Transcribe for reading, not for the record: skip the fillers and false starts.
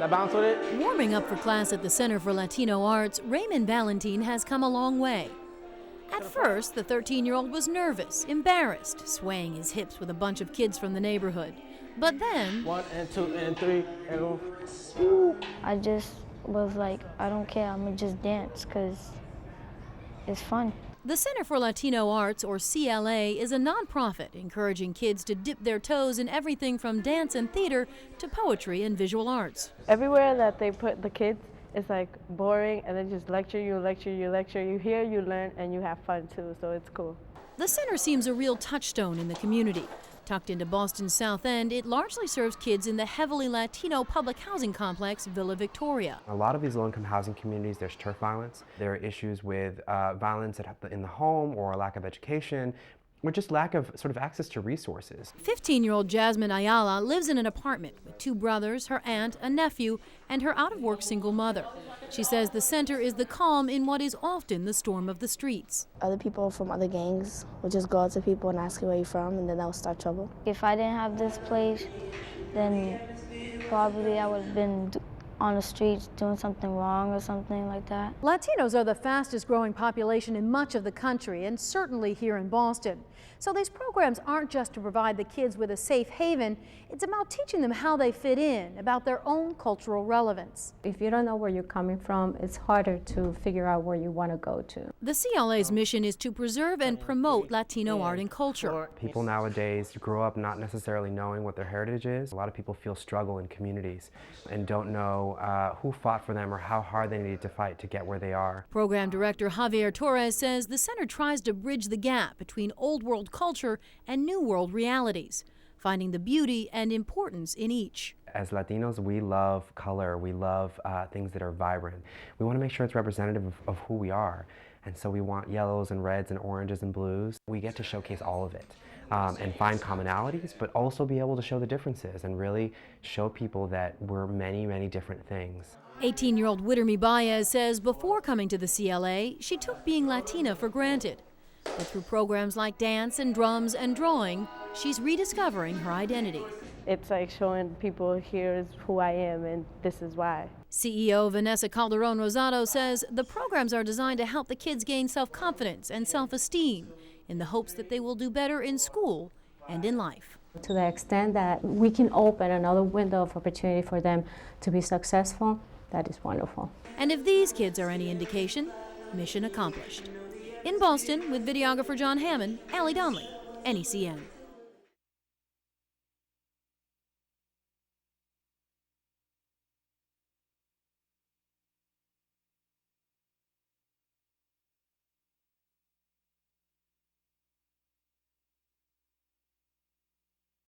I bounce with it. Warming up for class at the Center for Latino Arts, Raymond Valentin has come a long way. At first, the 13-year-old was nervous, embarrassed, swaying his hips with a bunch of kids from the neighborhood. But then... 1 and 2 and 3 and... I just was like, I don't care, I'm gonna just dance, because it's fun. The Center for Latino Arts, or CLA, is a nonprofit encouraging kids to dip their toes in everything from dance and theater to poetry and visual arts. Everywhere that they put the kids, it's like boring, and they just lecture you. You hear, you learn, and you have fun too, so it's cool. The center seems a real touchstone in the community. Tucked into Boston's South End, it largely serves kids in the heavily Latino public housing complex, Villa Victoria. A lot of these low-income housing communities, there's turf violence. There are issues with violence in the home or lack of education, or just lack of sort of access to resources. 15-year-old Jasmine Ayala lives in an apartment with 2 brothers, her aunt, a nephew, and her out-of-work single mother. She says the center is the calm in what is often the storm of the streets. Other people from other gangs will just go up to people and ask you where you're from, and then that will start trouble. If I didn't have this place, then probably I would have been on the streets doing something wrong or something like that. Latinos are the fastest growing population in much of the country, and certainly here in Boston. So these programs aren't just to provide the kids with a safe haven, it's about teaching them how they fit in, about their own cultural relevance. If you don't know where you're coming from, it's harder to figure out where you want to go to. The CLA's mission is to preserve and promote Latino art and culture. People nowadays grow up not necessarily knowing what their heritage is. A lot of people feel struggle in communities and don't know who fought for them or how hard they needed to fight to get where they are. Program director Javier Torres says the center tries to bridge the gap between old world culture and new world realities, finding the beauty and importance in each. As Latinos, we love color, we love things that are vibrant. We want to make sure it's representative of who we are. And so we want yellows and reds and oranges and blues. We get to showcase all of it and find commonalities, but also be able to show the differences and really show people that we're many, many different things. 18-year-old Witterme Baez says before coming to the CLA, she took being Latina for granted. But through programs like dance and drums and drawing, she's rediscovering her identity. It's like showing people, here's who I am and this is why. CEO Vanessa Calderon Rosado says the programs are designed to help the kids gain self-confidence and self-esteem in the hopes that they will do better in school and in life. To the extent that we can open another window of opportunity for them to be successful, that is wonderful. And if these kids are any indication, mission accomplished. In Boston, with videographer John Hammond, Allie Donnelly, NECN.